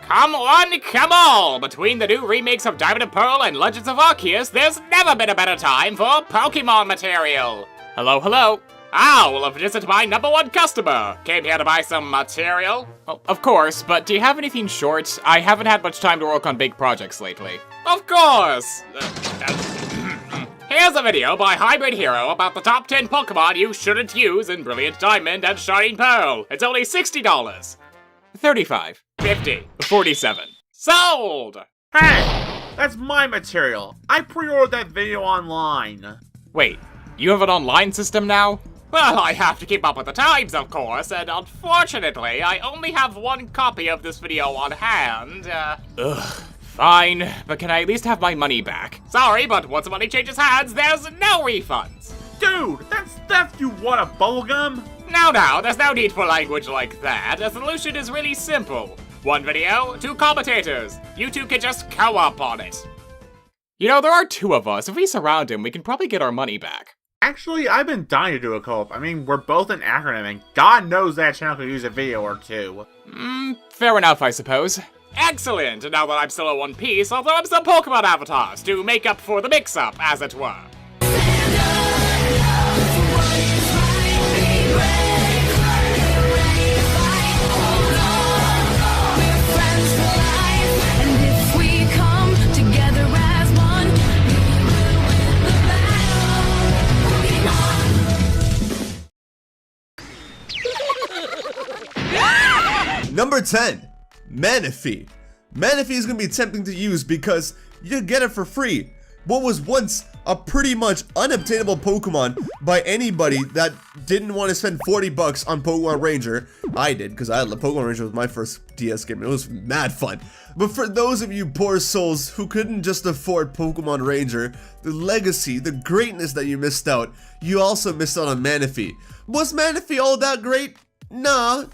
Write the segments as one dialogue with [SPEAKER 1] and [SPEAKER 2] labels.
[SPEAKER 1] Come one, come all! Between the new remakes of Diamond and Pearl and Legends of Arceus, there's never been a better time for Pokemon material! Hello, hello. Well, a visit to my #1 customer. Came here to buy some material. Well, of course, but do you have anything short? I haven't had much time to work on big projects lately. Of course! Here's a video by Hybrid Hero about the top 10 Pokemon you shouldn't use in Brilliant Diamond and Shining Pearl. It's only $60. 35. 50. 47. Sold!
[SPEAKER 2] Hey! That's my material. I pre-ordered that video online.
[SPEAKER 1] Wait, you have an online system now? Well, I have to keep up with the times, of course, and unfortunately, I only have one copy of this video on hand. Fine, but can I at least have my money back? Sorry, but once the money changes hands, there's no refunds.
[SPEAKER 2] Dude, that's theft. You want a bubblegum?
[SPEAKER 1] Now, there's no need for language like that. The solution is really simple. One video, 2 commentators. You two can just co-op on it. You know, there are 2 of us. If we surround him, we can probably get our money back.
[SPEAKER 2] Actually, I've been dying to do a co-op. I mean, we're both an acronym, and God knows that channel could use a video or 2.
[SPEAKER 1] Fair enough, I suppose. Excellent! Now that I'm still in one piece, I'll throw up some Pokemon avatars to make up for the mix-up, as it were.
[SPEAKER 3] Number 10, Manafee. Manafee is going to be tempting to use because you get it for free. What was once a pretty much unobtainable Pokemon by anybody that didn't want to spend 40 bucks on Pokemon Ranger. I did, because I had the Pokemon Ranger was my first DS game. It was mad fun. But for those of you poor souls who couldn't just afford Pokemon Ranger, the legacy, the greatness that you missed out, you also missed out on Manafee. Was Manafee all that great? No,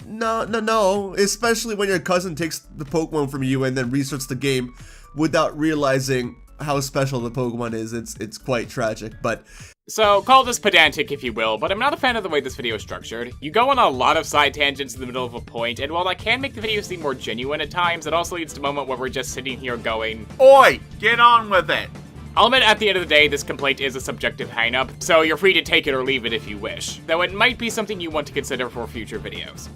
[SPEAKER 3] especially when your cousin takes the Pokemon from you and then restarts the game without realizing how special the Pokemon is. It's quite tragic, but...
[SPEAKER 1] So, call this pedantic if you will, but I'm not a fan of the way this video is structured. You go on a lot of side tangents in the middle of a point, and while that can make the video seem more genuine at times, it also leads to a moment where we're just sitting here going,
[SPEAKER 2] Oi, get on with it!
[SPEAKER 1] I'll admit, at the end of the day, this complaint is a subjective hang-up, so you're free to take it or leave it if you wish, though it might be something you want to consider for future videos.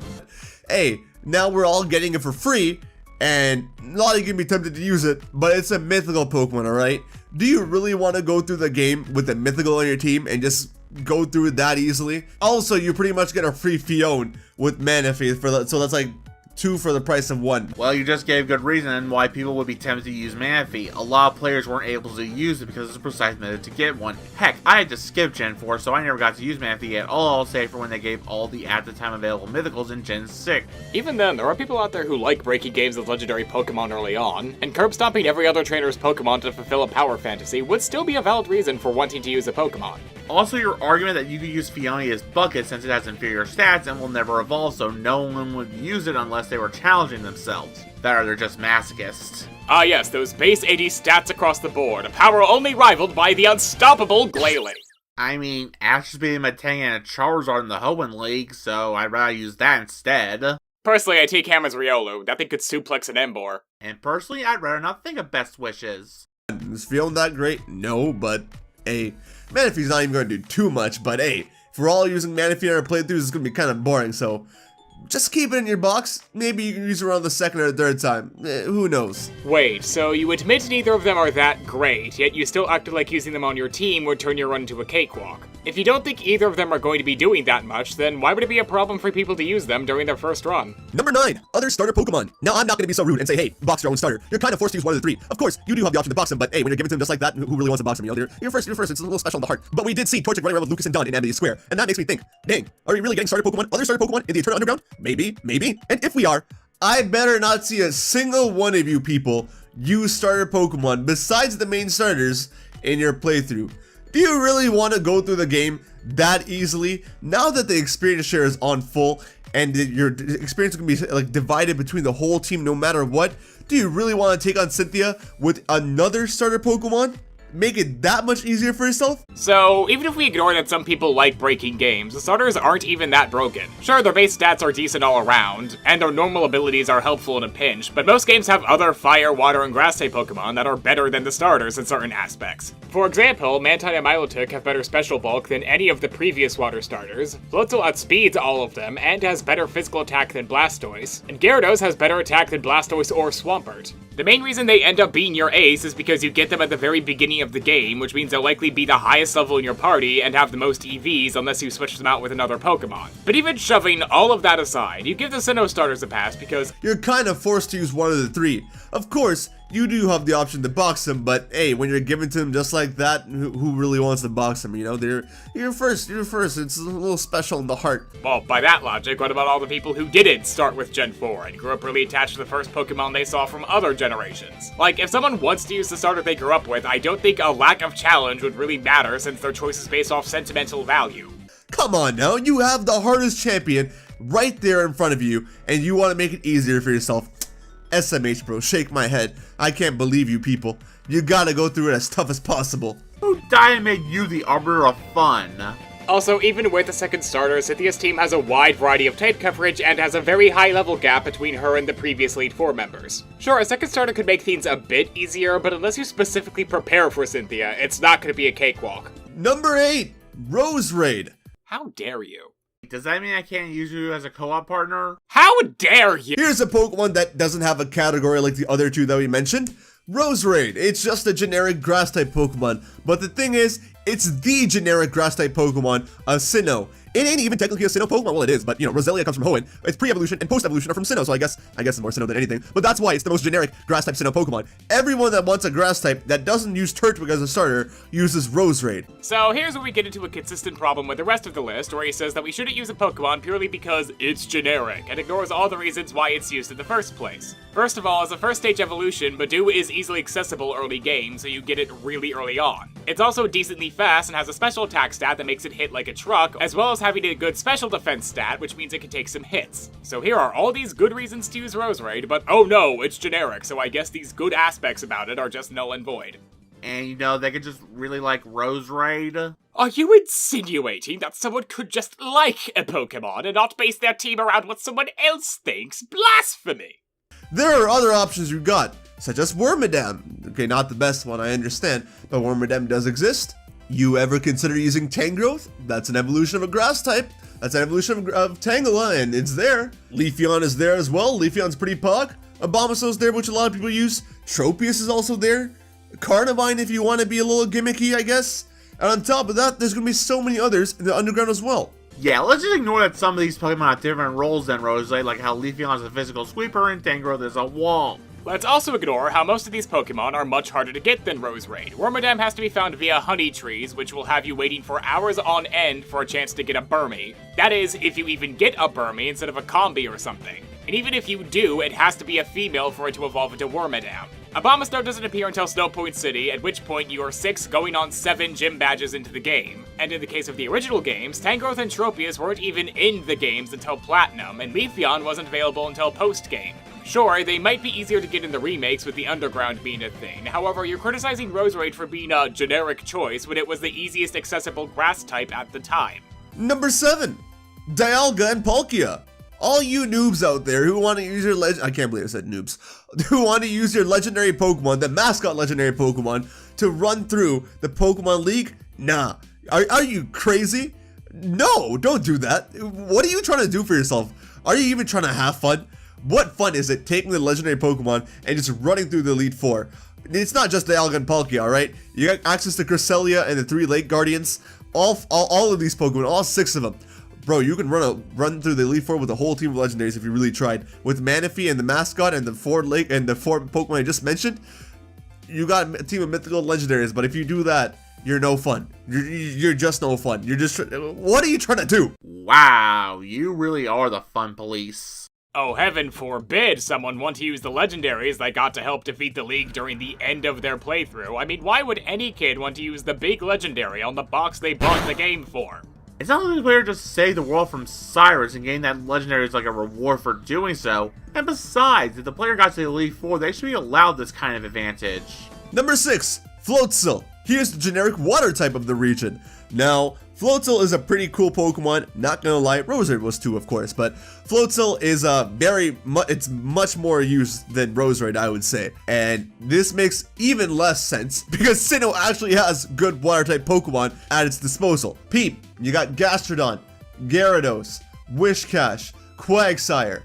[SPEAKER 3] Hey, now we're all getting it for free, and not only can be tempted to use it, but it's a mythical Pokemon, alright? Do you really want to go through the game with a mythical on your team and just go through it that easily? Also, you pretty much get a free Fion with Manafee, so that's like 2 for the price of 1.
[SPEAKER 2] Well, you just gave good reason why people would be tempted to use Manafee. A lot of players weren't able to use it because it's a precise method to get one. Heck, I had to skip Gen 4, so I never got to use Manafee at all, save for when they gave all the at the time available mythicals in Gen 6.
[SPEAKER 1] Even then, there are people out there who like breaking games with legendary Pokemon early on, and curb stomping every other trainer's Pokemon to fulfill a power fantasy would still be a valid reason for wanting to use a Pokemon.
[SPEAKER 2] Also, your argument that you could use Fione as Bucket since it has inferior stats and will never evolve, so no one would use it unless they were challenging themselves. That or they're just masochists.
[SPEAKER 1] Ah yes, those base 80 stats across the board, a power only rivaled by the unstoppable Glalie.
[SPEAKER 2] I mean, Ash is beating Metang and a Charizard in the Hoenn League, so I'd rather use that instead.
[SPEAKER 1] Personally, I take Hammer's Riolu. That thing could suplex an Emboar.
[SPEAKER 2] And personally, I'd rather not think of best wishes.
[SPEAKER 3] Is Fion that great? No, but hey, Manafee's not even going to do too much, but hey, if we're all using Manafee in our playthroughs, it's going to be kind of boring, so just keep it in your box. Maybe you can use it around the 2nd or 3rd time. Who knows?
[SPEAKER 1] Wait, so you admit neither of them are that great, yet you still acted like using them on your team would turn your run into a cakewalk. If you don't think either of them are going to be doing that much, then why would it be a problem for people to use them during their first run?
[SPEAKER 3] Number 9, other starter Pokemon. Now, I'm not going to be so rude and say, hey, box your own starter. You're kind of forced to use one of the 3. Of course, you do have the option to box them, but hey, when you're giving to them just like that, who really wants to box them? You know, you're first, it's a little special in the heart. But we did see Torchic running around with Lucas and Dunn in Amity Square, and that makes me think, dang, are we really getting starter Pokemon, other starter Pokemon in the Eternal Underground? Maybe. And if we are, I better not see a single one of you people use starter Pokemon besides the main starters in your playthrough. Do you really want to go through the game that easily? Now that the experience share is on full and your experience can be like divided between the whole team no matter what, do you really want to take on Cynthia with another starter Pokemon? make it that much easier for yourself?
[SPEAKER 1] So, even if we ignore that some people like breaking games, the starters aren't even that broken. Sure, their base stats are decent all around, and their normal abilities are helpful in a pinch, but most games have other fire, water, and grass-type Pokemon that are better than the starters in certain aspects. For example, Mantine and Milotic have better special bulk than any of the previous water starters, Floatzel outspeeds all of them, and has better physical attack than Blastoise, and Gyarados has better attack than Blastoise or Swampert. The main reason they end up being your ace is because you get them at the very beginning of the game, which means they'll likely be the highest level in your party and have the most EVs unless you switch them out with another Pokemon. But even shoving all of that aside, you give the Sinnoh starters a pass because
[SPEAKER 3] you're kind of forced to use one of the three. Of course, you do have the option to box them, but hey, when you're given to them just like that, who really wants to box them? You know, you're first. It's a little special in the heart.
[SPEAKER 1] Well, by that logic, what about all the people who didn't start with Gen 4 and grew up really attached to the first Pokemon they saw from other generations? Like, if someone wants to use the starter they grew up with, I don't think a lack of challenge would really matter since their choice is based off sentimental value.
[SPEAKER 3] Come on now, you have the hardest champion right there in front of you, and you want to make it easier for yourself. SMH, bro, shake my head. I can't believe you people. You gotta go through it as tough as possible.
[SPEAKER 2] Who died and made you the arbiter of fun?
[SPEAKER 1] Also, even with the second starter, Cynthia's team has a wide variety of type coverage and has a very high level gap between her and the previous Elite Four members. Sure, a second starter could make things a bit easier, but unless you specifically prepare for Cynthia, it's not going to be a cakewalk.
[SPEAKER 3] Number 8, Rose Raid.
[SPEAKER 1] How dare you?
[SPEAKER 2] Does that mean I can't use you as a co-op partner?
[SPEAKER 1] How dare you?
[SPEAKER 3] Here's a Pokemon that doesn't have a category like the other two that we mentioned. Rose Raid. It's just a generic grass-type Pokemon, but the thing is, it's the generic grass-type Pokemon, a Sinnoh. It ain't even technically a Sinnoh Pokemon. Well, it is, but, you know, Roselia comes from Hoenn. Its pre-evolution and post-evolution are from Sinnoh, so I guess it's more Sinnoh than anything. But that's why it's the most generic grass-type Sinnoh Pokemon. Everyone that wants a grass-type that doesn't use Turtwig as a starter uses Rose Raid.
[SPEAKER 1] So here's where we get into a consistent problem with the rest of the list, where he says that we shouldn't use a Pokemon purely because it's generic, and ignores all the reasons why it's used in the first place. First of all, as a first-stage evolution, Badoo is easily accessible early game, so you get it really early on. It's also decently fast and has a special attack stat that makes it hit like a truck, as well as having a good special defense stat, which means it can take some hits. So here are all these good reasons to use Rose Raid, but oh no, it's generic, so I guess these good aspects about it are just null and void.
[SPEAKER 2] And you know, they could just really like Rose Raid.
[SPEAKER 1] Are you insinuating that someone could just like a Pokemon and not base their team around what someone else thinks? Blasphemy!
[SPEAKER 3] There are other options you got, such as Wormadam. Okay, not the best one, I understand, but Wormadam does exist. You ever consider using Tangrowth? That's an evolution of a grass type. That's an evolution of Tangela, and it's there. Leafeon is there as well. Leafeon's pretty pog. Abomasow's there, which a lot of people use. Tropius is also there. Carnivine if you want to be a little gimmicky, I guess. And on top of that, there's going to be so many others in the underground as well.
[SPEAKER 2] Yeah, let's just ignore that some of these Pokemon have different roles than Rose, like how Leafeon is a physical sweeper and Tangrowth is a wall.
[SPEAKER 1] Let's also ignore how most of these Pokemon are much harder to get than Rose Raid. Wormadam has to be found via honey trees, which will have you waiting for hours on end for a chance to get a Burmy. That is, if you even get a Burmy instead of a Combi or something. And even if you do, it has to be a female for it to evolve into Wormadam. Abomasnow doesn't appear until Snow Point City, at which point you are 6 going on 7 gym badges into the game. And in the case of the original games, Tangrowth and Tropius weren't even in the games until Platinum, and Leafeon wasn't available until post-game. Sure, they might be easier to get in the remakes with the underground being a thing, however, you're criticizing Rose Raid for being a generic choice when it was the easiest accessible grass type at the time.
[SPEAKER 3] Number 7, Dialga and Palkia. All you noobs out there who want to use your I can't believe I said noobs. Who want to use your legendary Pokemon, the mascot legendary Pokemon, to run through the Pokemon League? Nah. Are you crazy? No, don't do that. What are you trying to do for yourself? Are you even trying to have fun? What fun is it taking the legendary Pokemon and just running through the Elite Four? It's not just Dialga and Palkia, alright? You got access to Cresselia and the 3 Lake Guardians. All of these Pokemon, all 6 of them. Bro, you can run through the Elite Four with a whole team of legendaries if you really tried. With Manafee and the mascot and the 4 Pokemon I just mentioned, you got a team of mythical legendaries, but if you do that, you're no fun. You're just no fun. You're just... What are you trying to do?
[SPEAKER 2] Wow, you really are the fun police.
[SPEAKER 1] Oh, heaven forbid someone want to use the legendaries that got to help defeat the league during the end of their playthrough. I mean, why would any kid want to use the big legendary on the box they bought the game for?
[SPEAKER 2] It's not like the player just saved the world from Cyrus and getting that legendary is like a reward for doing so. And besides, if the player got to the Elite Four, they should be allowed this kind of advantage.
[SPEAKER 3] Number 6, Floatzel. Here's the generic water type of the region. Now, Floatzel is a pretty cool Pokemon, not gonna lie. Roserade was too, of course, but Floatzel is it's much more used than Roserade, I would say. And this makes even less sense because Sinnoh actually has good water type Pokemon at its disposal. Peep, you got Gastrodon, Gyarados, Wishcash, Quagsire,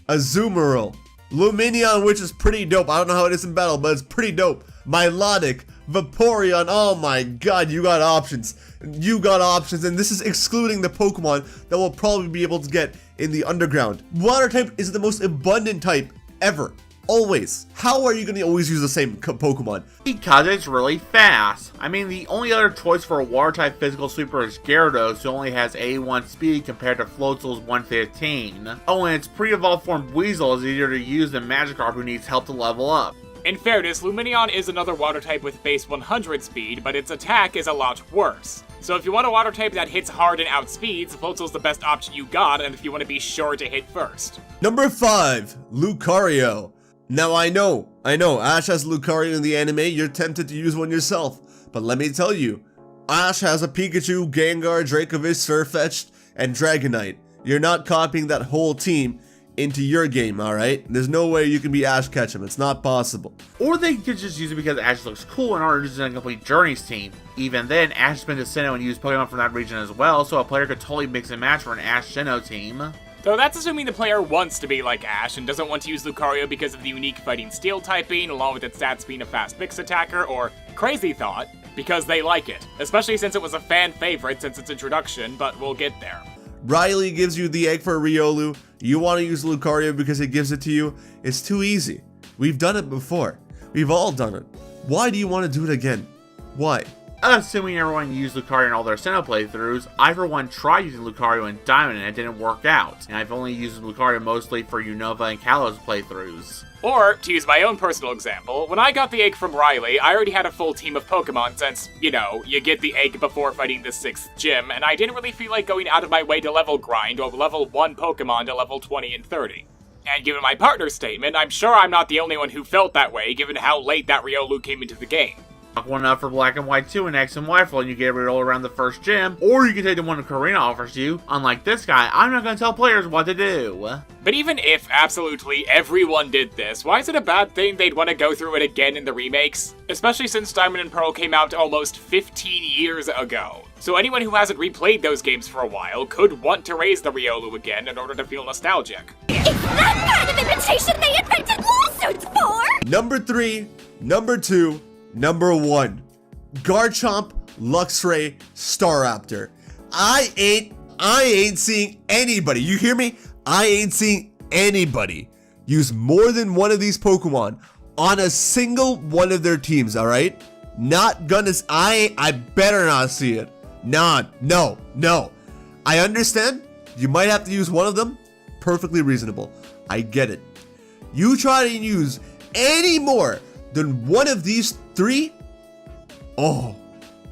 [SPEAKER 3] Azumarill, Lumineon, which is pretty dope. I don't know how it is in battle, but it's pretty dope. Milotic, Vaporeon, oh my god, you got options. You got options, and this is excluding the Pokemon that we'll probably be able to get in the underground. Water type is the most abundant type ever. Always. How are you going to always use the same Pokemon?
[SPEAKER 2] Because it's really fast. I mean, the only other choice for a water type physical sweeper is Gyarados, who only has 81 speed compared to Floatzel's 115. Oh, and its pre-evolved form Weasel is easier to use than Magikarp, who needs help to level up.
[SPEAKER 1] In fairness, Lumineon is another water type with base 100 speed, but its attack is a lot worse. So if you want a water type that hits hard and outspeeds, Floatzel's the best option you got, and if you want to be sure to hit first.
[SPEAKER 3] Number 5, Lucario. Now I know, Ash has Lucario in the anime, you're tempted to use one yourself. But let me tell you, Ash has a Pikachu, Gengar, Dracovish, Sirfetch'd, and Dragonite. You're not copying that whole team into your game, alright? There's no way you can be Ash Ketchum, it's not possible.
[SPEAKER 2] Or they could just use it because Ash looks cool in order to design a complete Journeys team. Even then, Ash has been to Sinnoh and used Pokemon from that region as well, so a player could totally mix and match for an Ash Sinnoh team.
[SPEAKER 1] Though that's assuming the player wants to be like Ash and doesn't want to use Lucario because of the unique fighting steel typing, along with its stats being a fast mix attacker, or crazy thought, because they like it. Especially since it was a fan favorite since its introduction, but we'll get there.
[SPEAKER 3] Riley gives you the egg for a Riolu. You want to use Lucario because it gives it to you? It's too easy. We've done it before. We've all done it. Why do you want to do it again? Why?
[SPEAKER 2] Assuming everyone used Lucario in all their Sinnoh playthroughs, I for one tried using Lucario in Diamond and it didn't work out, and I've only used Lucario mostly for Unova and Kalos playthroughs.
[SPEAKER 1] Or, to use my own personal example, when I got the egg from Riley, I already had a full team of Pokemon since, you know, you get the egg before fighting the 6th gym, and I didn't really feel like going out of my way to level grind or level 1 Pokemon to level 20 and 30. And given my partner's statement, I'm sure I'm not the only one who felt that way given how late that Riolu came into the game.
[SPEAKER 2] Knock one up for Black and White 2 and X and Y full and you get it all around the first gym, or you can take the one Karina offers you. Unlike this guy, I'm not going to tell players what to do.
[SPEAKER 1] But even if absolutely everyone did this, why is it a bad thing they'd want to go through it again in the remakes? Especially since Diamond and Pearl came out almost 15 years ago. So anyone who hasn't replayed those games for a while could want to raise the Riolu again in order to feel nostalgic.
[SPEAKER 4] It's that kind of imitation they invented lawsuits for!
[SPEAKER 3] Number 3, number 2, number 1, Garchomp, Luxray, Staraptor. I ain't seeing anybody, you hear me? I ain't seeing anybody use more than one of these Pokemon on a single one of their teams, alright? Not gonna, I better not see it. No. I understand, you might have to use one of them, perfectly reasonable. I get it. You try to use any more than one of these 3, oh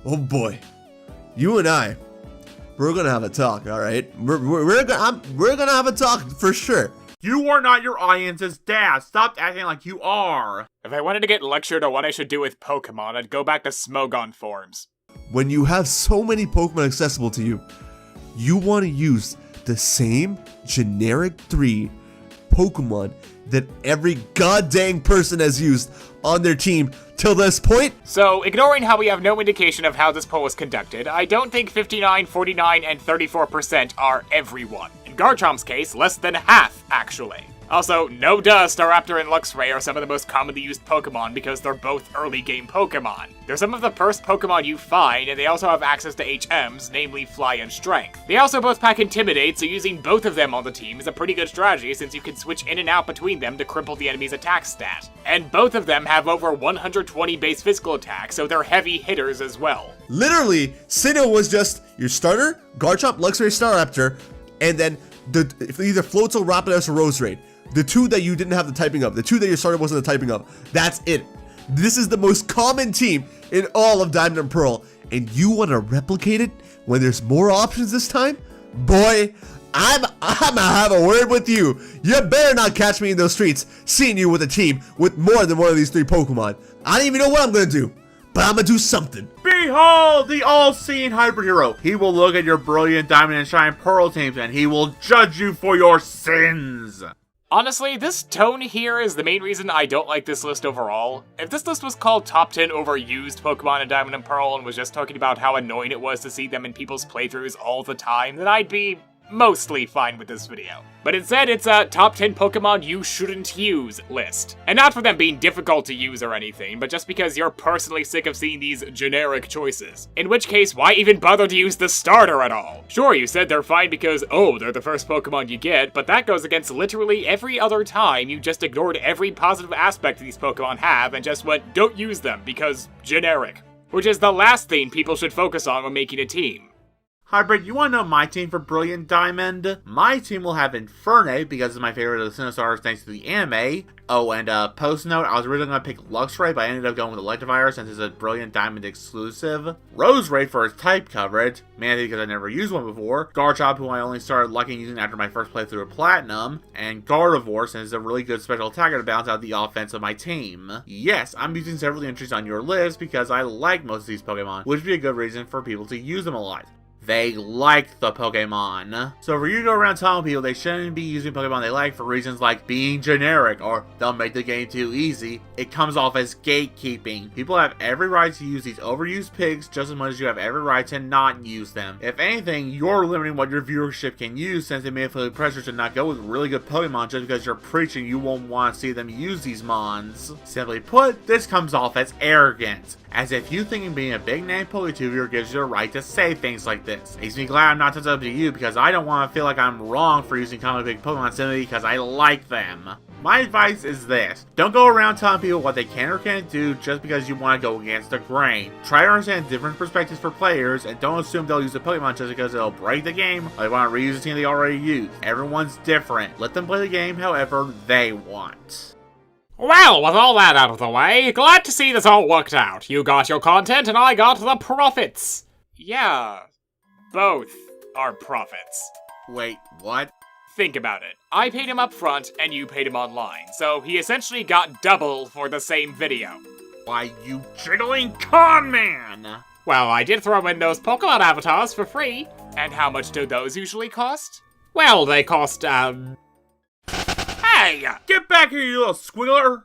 [SPEAKER 3] boy, you and I, we're gonna have a talk, all right? We're gonna have a talk for sure.
[SPEAKER 2] You are not your audience's dad. Stop acting like you are.
[SPEAKER 1] If I wanted to get lectured on what I should do with Pokemon, I'd go back to Smogon forms.
[SPEAKER 3] When you have so many Pokemon accessible to you, you want to use the same generic 3 Pokemon that every goddamn person has used on their team till this point.
[SPEAKER 1] So, ignoring how we have no indication of how this poll was conducted, I don't think 59, 49, and 34% are everyone. In Garchomp's case, less than half, actually. Also, no duh, Staraptor and Luxray are some of the most commonly used Pokemon because they're both early game Pokemon. They're some of the first Pokemon you find, and they also have access to HMs, namely Fly and Strength. They also both pack Intimidate, so using both of them on the team is a pretty good strategy since you can switch in and out between them to cripple the enemy's attack stat. And both of them have over 120 base physical attack, so they're heavy hitters as well.
[SPEAKER 3] Literally, Sinnoh was just your starter, Garchomp, Luxray, Staraptor, and then either Floatzel, Rapidash, or Roserade. The 2 that you didn't have the typing of, the 2 that your starter wasn't the typing of. That's it. This is the most common team in all of Diamond and Pearl. And you want to replicate it when there's more options this time? Boy, I'm gonna have a word with you. You better not catch me in those streets seeing you with a team with more than one of these 3 Pokemon. I don't even know what I'm gonna do. but I'ma do something.
[SPEAKER 2] Behold the all-seeing hybrid hero. He will look at your brilliant diamond and shine pearl teams and he will judge you for your sins.
[SPEAKER 1] Honestly, this tone here is the main reason I don't like this list overall. If this list was called Top 10 Overused Pokemon in Diamond and Pearl and was just talking about how annoying it was to see them in people's playthroughs all the time, then I'd be mostly fine with this video. But instead, it's a Top 10 Pokemon You Shouldn't Use list. And not for them being difficult to use or anything, but just because you're personally sick of seeing these generic choices. In which case, why even bother to use the starter at all? Sure, you said they're fine because, oh, they're the first Pokemon you get, but that goes against literally every other time you just ignored every positive aspect these Pokemon have and just went, don't use them because generic. Which is the last thing people should focus on when making a team.
[SPEAKER 2] Hybrid, you want to know my team for Brilliant Diamond? My team will have Infernape because it's my favorite of the Sinistars thanks to the anime. Oh, and post note, I was originally going to pick Luxray, but I ended up going with Electivire since it's a Brilliant Diamond exclusive. Roserade for its type coverage. Manatee because I never used one before. Garchomp, who I only started liking using after my first playthrough of Platinum. And Gardevoir since it's a really good special attacker to balance out the offense of my team. Yes, I'm using several entries on your list because I like most of these Pokemon, which would be a good reason for people to use them a lot. They like the Pokemon. So for you to go around telling people they shouldn't be using Pokemon they like for reasons like being generic or they'll make the game too easy, it comes off as gatekeeping. People have every right to use these overused pigs just as much as you have every right to not use them. If anything, you're limiting what your viewership can use since they may feel pressure to not go with really good Pokemon just because you're preaching you won't want to see them use these mons. Simply put, this comes off as arrogant. As if you thinking being a big name PokeTuber gives you a right to say things like this. Makes me glad I'm not touched up to you because I don't want to feel like I'm wrong for using common big Pokemon simply because I like them. My advice is this. Don't go around telling people what they can or can't do just because you want to go against the grain. Try to understand different perspectives for players and don't assume they'll use a Pokemon just because it'll break the game or they want to reuse a team they already used. Everyone's different. Let them play the game however they want.
[SPEAKER 1] Well, with all that out of the way, glad to see this all worked out. You got your content and I got the profits. Yeah, both are profits.
[SPEAKER 2] Wait, what?
[SPEAKER 1] Think about it. I paid him up front and you paid him online, so he essentially got double for the same video.
[SPEAKER 2] Why, you jiggling con man!
[SPEAKER 1] Well, I did throw in those Pokemon avatars for free. And how much do those usually cost? Well, they cost, Hey!
[SPEAKER 2] Get back here, you little squiggler!